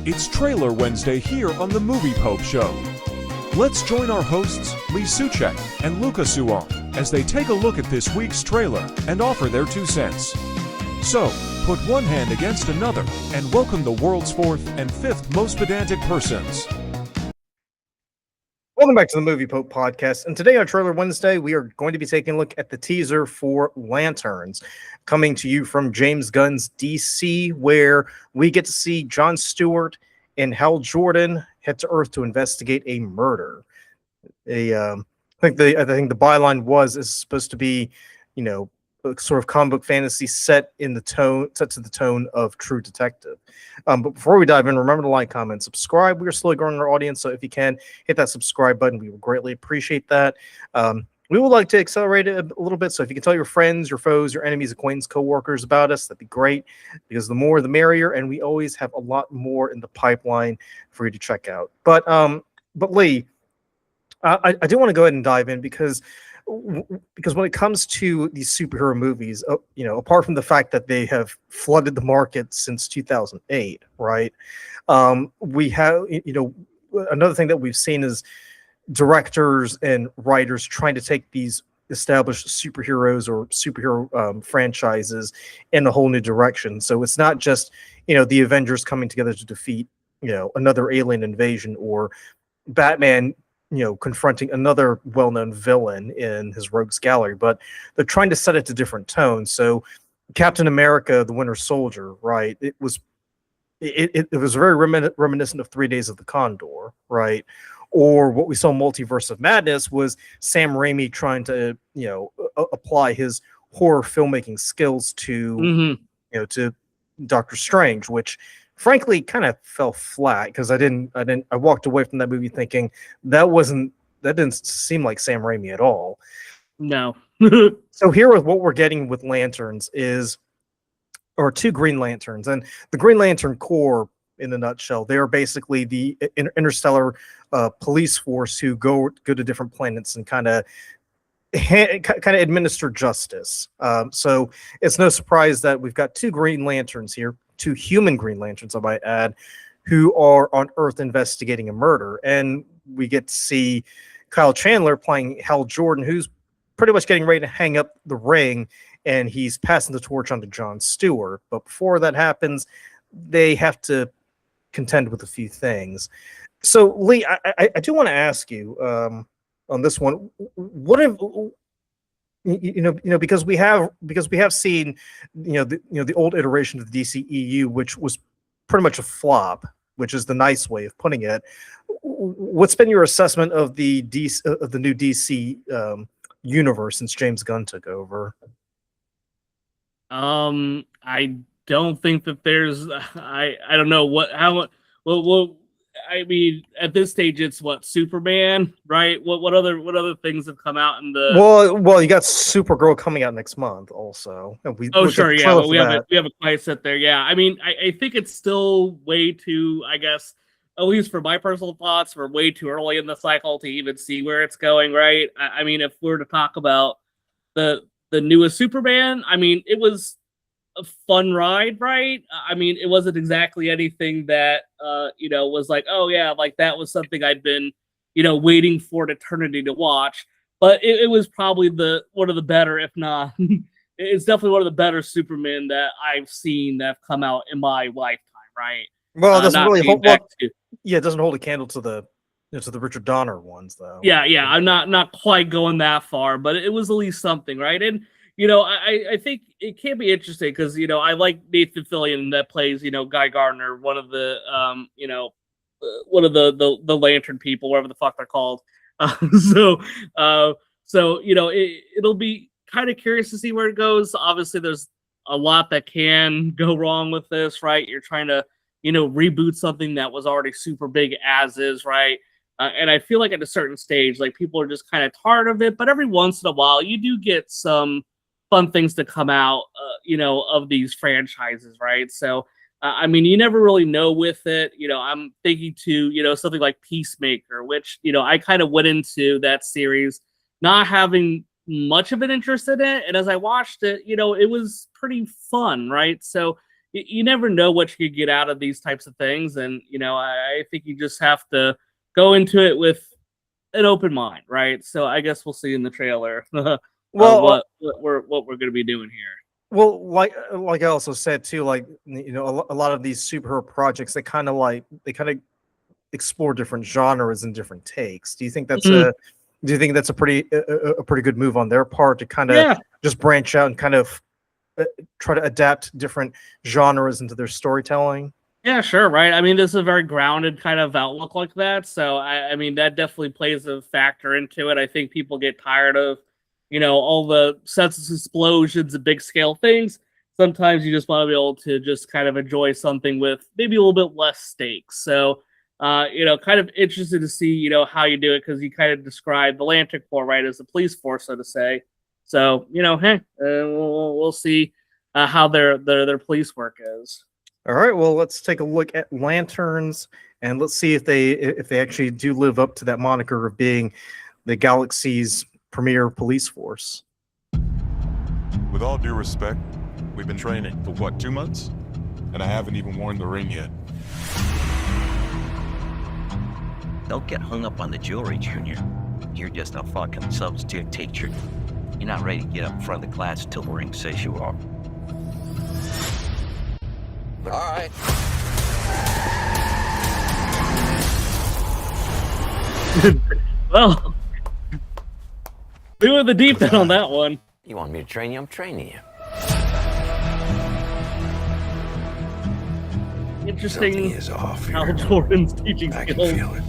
It's Trailer Wednesday here on the Movie Pope Show. Let's join our hosts, Lee Suchek and Luca Suon, as they take a look at this week's trailer and offer their 2 cents. So, put one hand against another and welcome the world's 4th and 5th most pedantic persons. Welcome back to the Movie Pope podcast, and today on Trailer Wednesday, we are going to be taking a look at the teaser for Lanterns, coming to you from James Gunn's DC, where we get to see Jon Stewart and Hal Jordan head to Earth to investigate a murder. I think the byline is supposed to be, a sort of comic book fantasy set to the tone of True Detective. But before we dive in, remember to like, comment, subscribe. We are slowly growing our audience, so if you can hit that subscribe button, we would greatly appreciate that. We would like to accelerate it a little bit, so if you can tell your friends, your foes, your enemies, acquaintances, co-workers about us, that'd be great, because the more the merrier, and we always have a lot more in the pipeline for you to check out. But Lee, I do want to go ahead and dive in because when it comes to these superhero movies, apart from the fact that they have flooded the market since 2008, right? We have, another thing that we've seen is directors and writers trying to take these established superheroes or superhero franchises in a whole new direction. So it's not just, the Avengers coming together to defeat, another alien invasion, or Batman confronting another well-known villain in his rogues gallery, but they're trying to set it to different tones. So Captain America, the Winter Soldier, right? It was very reminiscent of 3 Days of the Condor, right? Or what we saw in Multiverse of Madness was Sam Raimi trying to, apply his horror filmmaking skills to, to Doctor Strange, which frankly kind of fell flat because I walked away from that movie thinking that didn't seem like Sam Raimi at all. No. So here with what we're getting with Lanterns are 2 Green Lanterns, and the Green Lantern Corps, in a nutshell, they are basically the interstellar police force who go to different planets and kind of administer justice. So it's no surprise that we've got 2 Green Lanterns here, 2 human Green Lanterns, I might add, who are on Earth investigating a murder. And we get to see Kyle Chandler playing Hal Jordan, who's pretty much getting ready to hang up the ring, and he's passing the torch on to Jon Stewart. But before that happens, they have to contend with a few things. So, Lee, I do want to ask you on this one, what if because we have seen the old iteration of the DCEU, which was pretty much a flop, which is the nice way of putting it. What's been your assessment of the new DC universe since James Gunn took over? I don't think that there's I don't know I mean, at this stage, it's Superman, right? What other things have come out in the? Well, you got Supergirl coming out next month, also. We have a quiet set there. Yeah, I mean, I think it's still way too, I guess, at least for my personal thoughts, we're way too early in the cycle to even see where it's going, right? I mean, if we're to talk about the newest Superman, I mean, it was a fun ride, right? I mean, it wasn't exactly anything that was like, oh yeah, like that was something I'd been waiting for an eternity to watch. But it was probably one of the better, if not it's definitely one of the better Superman that I've seen that have come out in my lifetime, right? Well, it doesn't really hold it doesn't hold a candle to the Richard Donner ones, though. Yeah, I'm not quite going that far, but it was at least something, right? And I think it can be interesting because, I like Nathan Fillion that plays, Guy Gardner, one of the, one of the Lantern people, whatever the fuck they're called. It'll be kind of curious to see where it goes. Obviously, there's a lot that can go wrong with this, right? You're trying to, reboot something that was already super big as is, right? And I feel like at a certain stage, like people are just kind of tired of it. But every once in a while, you do get some fun things to come out, of these franchises, right? So, I mean, you never really know with it. I'm thinking to, something like Peacemaker, which, I kind of went into that series not having much of an interest in it. And as I watched it, it was pretty fun, right? So, you never know what you could get out of these types of things. And, I think you just have to go into it with an open mind, right? So I guess we'll see in the trailer what we're going to be doing here. Well, like I also said too, like a lot of these superhero projects, they kind of explore different genres and different takes. Do you think that's a pretty good move on their part to kind of just branch out and kind of try to adapt different genres into their storytelling? Yeah, sure, right. I mean, this is a very grounded kind of outlook like that. So, I mean, that definitely plays a factor into it. I think people get tired of, all the senseless explosions and big scale things. Sometimes you just want to be able to just kind of enjoy something with maybe a little bit less stakes. So, kind of interested to see, how you do it, because you kind of described the Lantern Corps, right, as a police force, so to say. So, hey, we'll see how their police work is. All right, well, let's take a look at Lanterns, and let's see if they actually do live up to that moniker of being the galaxy's premier police force. With all due respect, we've been training for what, 2 months? And I haven't even worn the ring yet. Don't get hung up on the jewelry, Junior. You're just a fucking substitute teacher. You're not ready to get up in front of the class till the ring says you are. All right. Well, we were the deep end on that one. You want me to train you? I'm training you. Interesting. Something is off here. Hal Jordan's teaching I can skills. feel it.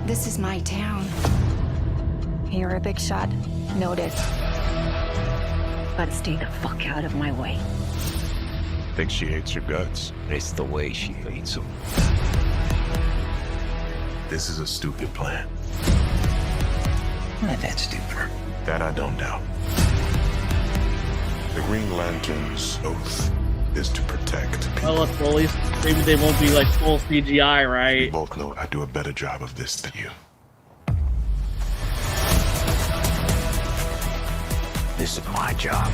This is my town. You're a big shot. Noted. But stay the fuck out of my way. Think she hates your guts. It's the way she hates them. This is a stupid plan. Not that stupid. That I don't doubt. The Green Lantern's oath is to protect people. Well, at least maybe they won't be like full CGI, We right? both know I do a better job of this than you. This is my job.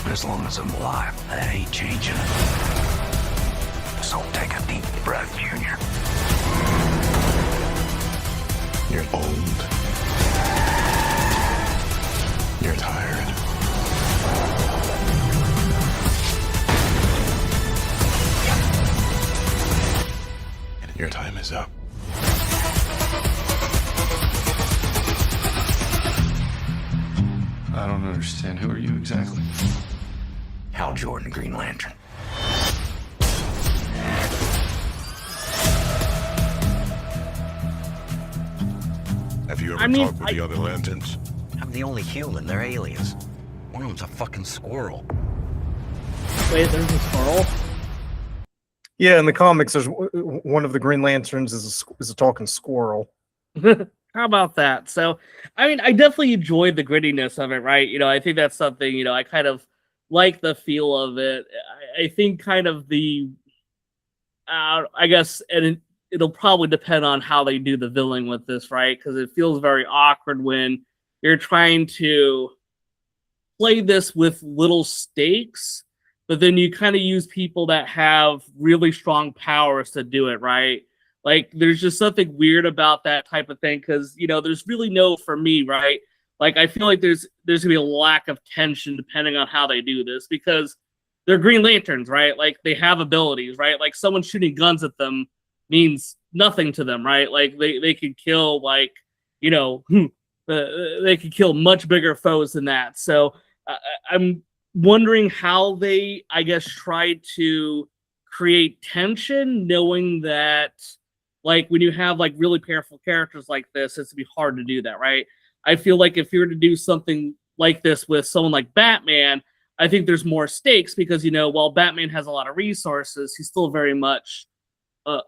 As long as I'm alive, that ain't changing. So take a deep breath, Junior. You're old. You're tired. And your time is up. I don't understand. Who are you exactly? Hal Jordan, Green Lantern. Have you ever talked with the other Lanterns? I'm the only human. They're aliens. One of them's a fucking squirrel. Wait, there's a squirrel? Yeah, in the comics, there's one of the Green Lanterns is a talking squirrel. How about that? So, I mean, I definitely enjoyed the grittiness of it, right? I think that's something, I kind of like the feel of it. I think kind of the, I guess, and it'll probably depend on how they do the villain with this, right? Because it feels very awkward when you're trying to play this with little stakes, but then you kind of use people that have really strong powers to do it, right? Like, there's just something weird about that type of thing because, there's really no, for me, right? Like, I feel like there's going to be a lack of tension depending on how they do this because they're Green Lanterns, right? Like, they have abilities, right? Like, someone shooting guns at them means nothing to them, right? Like, they could kill, like, they could kill much bigger foes than that. So I'm wondering how they, I guess, try to create tension knowing that, like, when you have like really powerful characters like this, it's to be hard to do that, right? I feel like if you were to do something like this with someone like Batman, I think there's more stakes because, while Batman has a lot of resources, he's still very much, a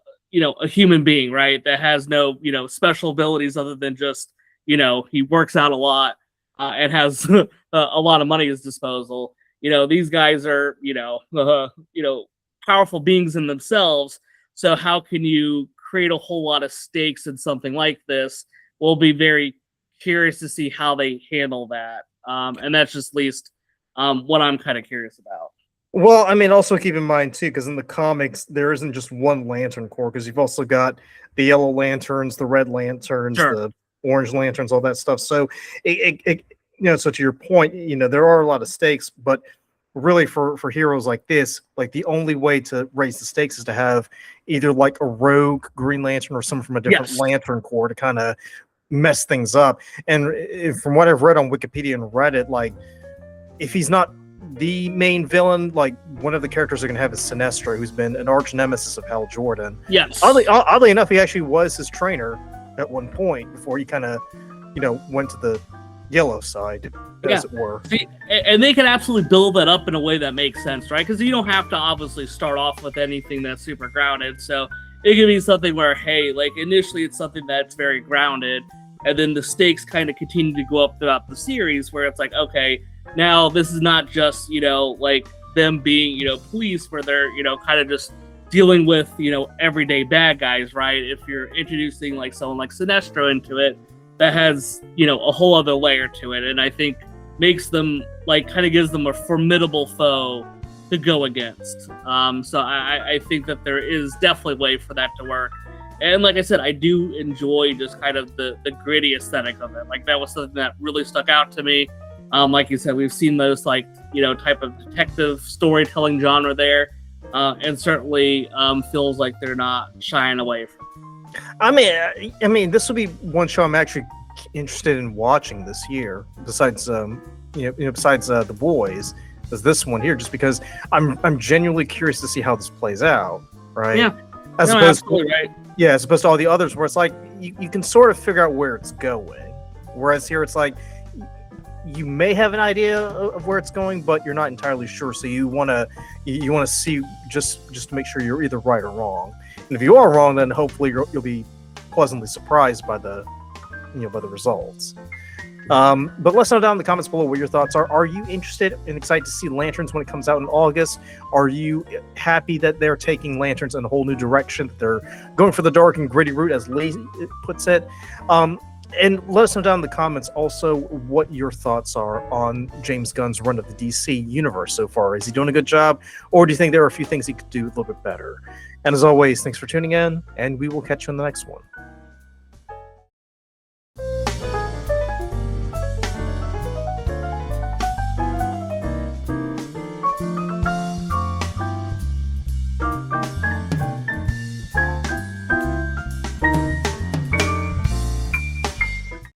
human being, right? That has no, special abilities other than just, he works out a lot and has a lot of money at his disposal. These guys are, powerful beings in themselves. So how can you create a whole lot of stakes in something like this? We'll be very curious to see how they handle that. And that's just least what I'm kind of curious about. Well, I mean, also keep in mind too, because in the comics there isn't just one Lantern Corps, because you've also got the Yellow Lanterns, the Red Lanterns, Sure. the Orange Lanterns, all that stuff. So so to your point, there are a lot of stakes, but really for heroes like this, like the only way to raise the stakes is to have either like a rogue Green Lantern or someone from a different Yes. Lantern Corps to kind of mess things up. And from what I've read on Wikipedia and Reddit, like if he's not the main villain, like one of the characters they're going to have is Sinestro, who's been an arch nemesis of Hal Jordan. Yes. Oddly enough, he actually was his trainer at one point before he kind of, went to the yellow side, as it were. See, and they can absolutely build that up in a way that makes sense, right? Because you don't have to obviously start off with anything that's super grounded. So it can be something where, hey, like initially it's something that's very grounded, and then the stakes kind of continue to go up throughout the series, where it's like, okay, now this is not just, like them being, police, where they're, kind of just dealing with, everyday bad guys, right? If you're introducing like someone like Sinestro into it, that has, a whole other layer to it. And I think makes them like kind of gives them a formidable foe to go against. So I think that there is definitely a way for that to work. And like I said, I do enjoy just kind of the gritty aesthetic of it. Like that was something that really stuck out to me. Like you said, we've seen those like, type of detective storytelling genre there. And certainly feels like they're not shying away from it. I mean, this will be one show I'm actually interested in watching this year, besides The Boys, is this one here, just because I'm genuinely curious to see how this plays out, right? Yeah. Absolutely right. Yeah, as opposed to all the others where it's like you can sort of figure out where it's going. Whereas here it's like you may have an idea of where it's going, but you're not entirely sure. So you wanna see just to make sure you're either right or wrong. And if you are wrong, then hopefully you'll be pleasantly surprised by the results. But let us know down in the comments below what your thoughts are. Are you interested and excited to see Lanterns when it comes out in August? Are you happy that they're taking Lanterns in a whole new direction? That they're going for the dark and gritty route, as Lazy puts it? And let us know down in the comments also what your thoughts are on James Gunn's run of the DC universe so far. Is he doing a good job, or do you think there are a few things he could do a little bit better? And as always, thanks for tuning in, and we will catch you in the next one.